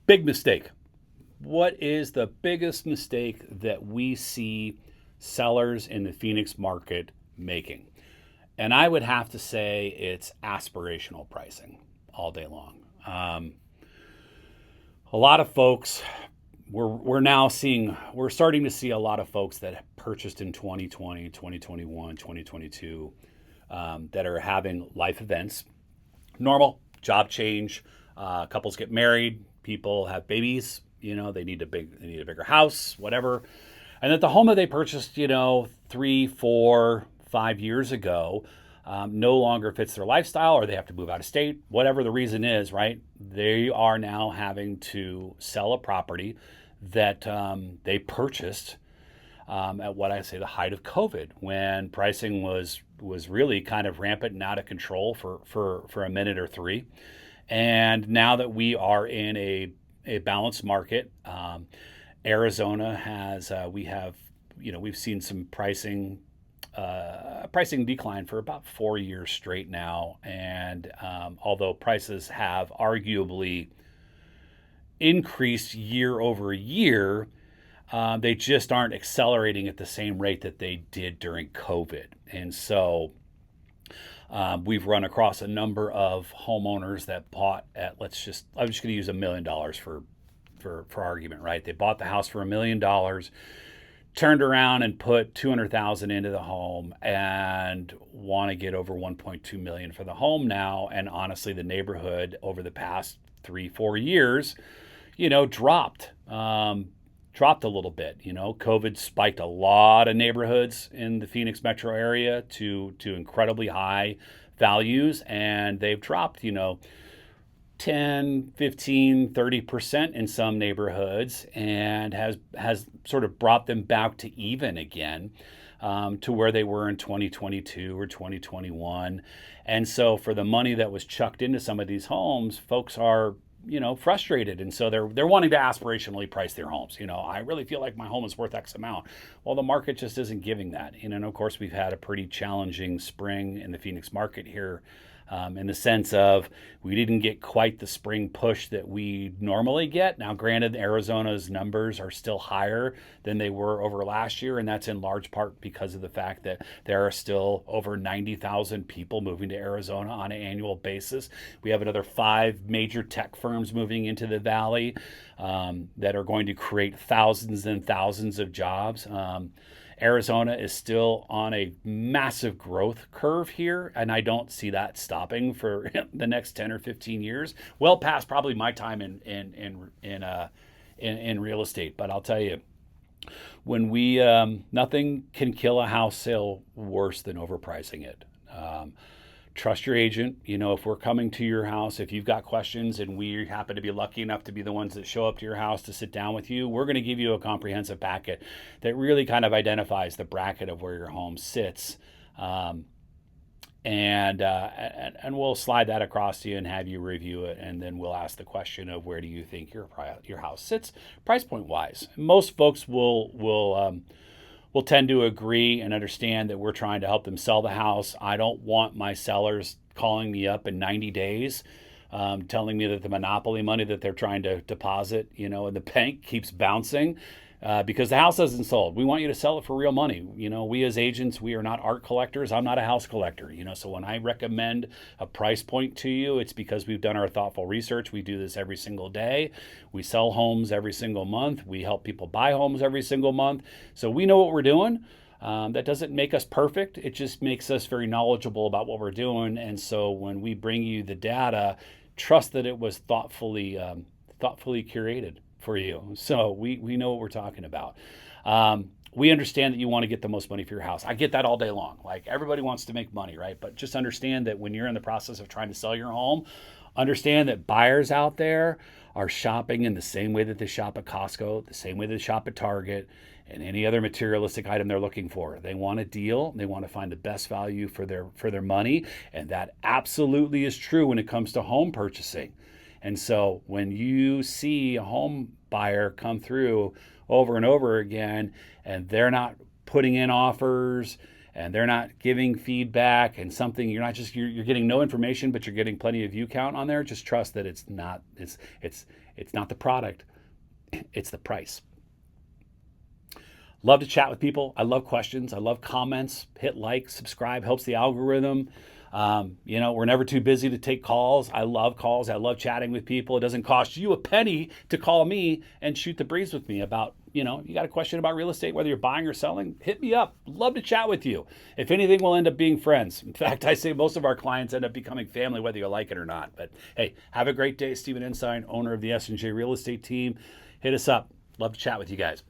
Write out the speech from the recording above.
Big mistake. What is the biggest mistake that we see sellers in the Phoenix market making? And I would have to say it's aspirational pricing all day long. A lot of folks, we're starting to see a lot of folks that purchased in 2020, 2021, 2022 that are having life events, normal job change, couples get married, people have babies, they need a bigger house, whatever, and that the home that they purchased, 3, 4, 5 years ago, no longer fits their lifestyle, or they have to move out of state, whatever the reason is, right? They are now having to sell a property that they purchased at what I say the height of COVID, when pricing was really kind of rampant and out of control for a minute or three. And now that we are in a balanced market, Arizona has we've seen some pricing decline for about 4 years straight now. And although prices have arguably increased year over year, they just aren't accelerating at the same rate that they did during COVID. And so we've run across a number of homeowners that bought at, I'm just going to use $1 million for argument, right? They bought the house for $1 million, turned around and put 200,000 into the home and want to get over 1.2 million for the home now. And honestly, the neighborhood over the past 3-4 years, dropped a little bit. COVID spiked a lot of neighborhoods in the Phoenix metro area to incredibly high values, and they've dropped, 10, 15, 30% in some neighborhoods, and has sort of brought them back to even again, to where they were in 2022 or 2021. And so for the money that was chucked into some of these homes, folks are frustrated, and so they're wanting to aspirationally price their homes. I really feel like my home is worth X amount. Well, the market just isn't giving that. And of course, we've had a pretty challenging spring in the Phoenix market here, in the sense of we didn't get quite the spring push that we normally get. Now, granted, Arizona's numbers are still higher than they were over last year, and that's in large part because of the fact that there are still over 90,000 people moving to Arizona on an annual basis. We have another 5 major tech firms moving into the valley that are going to create thousands and thousands of jobs. Arizona is still on a massive growth curve here, and I don't see that stopping for the next 10 or 15 years. Well past probably my time in real estate. But I'll tell you, when nothing can kill a house sale worse than overpricing it. Trust your agent. If we're coming to your house, if you've got questions and we happen to be lucky enough to be the ones that show up to your house to sit down with you, we're going to give you a comprehensive packet that really kind of identifies the bracket of where your home sits. And we'll slide that across to you and have you review it. And then we'll ask the question of where do you think your house sits price point wise. Most folks will tend to agree and understand that we're trying to help them sell the house. I don't want my sellers calling me up in 90 days, telling me that the monopoly money that they're trying to deposit, in the bank keeps bouncing, because the house isn't sold. We want you to sell it for real money. We as agents, we are not art collectors. I'm not a house collector. So when I recommend a price point to you, it's because we've done our thoughtful research. We do this every single day. We sell homes every single month. We help people buy homes every single month. So we know what we're doing. That doesn't make us perfect. It just makes us very knowledgeable about what we're doing. And so when we bring you the data, trust that it was thoughtfully curated for you. So we know what we're talking about. We understand that you want to get the most money for your house. I get that all day long. Like, everybody wants to make money, right? But just understand that when you're in the process of trying to sell your home, understand that buyers out there are shopping in the same way that they shop at Costco, the same way they shop at Target, and any other materialistic item they're looking for. They want a deal. They want to find the best value for their money. And that absolutely is true when it comes to home purchasing. And so when you see a home buyer come through over and over again, and they're not putting in offers and they're not giving feedback and something, you're getting no information, but you're getting plenty of view count on there, just trust that it's not the product, it's the price. Love to chat with people. I love questions. I love comments. Hit like, subscribe, helps the algorithm. We're never too busy to take calls. I love calls. I love chatting with people. It doesn't cost you a penny to call me and shoot the breeze with me about, you got a question about real estate, whether you're buying or selling, hit me up. Love to chat with you. If anything, we'll end up being friends. In fact, I say most of our clients end up becoming family, whether you like it or not. But hey, have a great day. Steven Ensign, owner of the S&J Real Estate Team. Hit us up. Love to chat with you guys.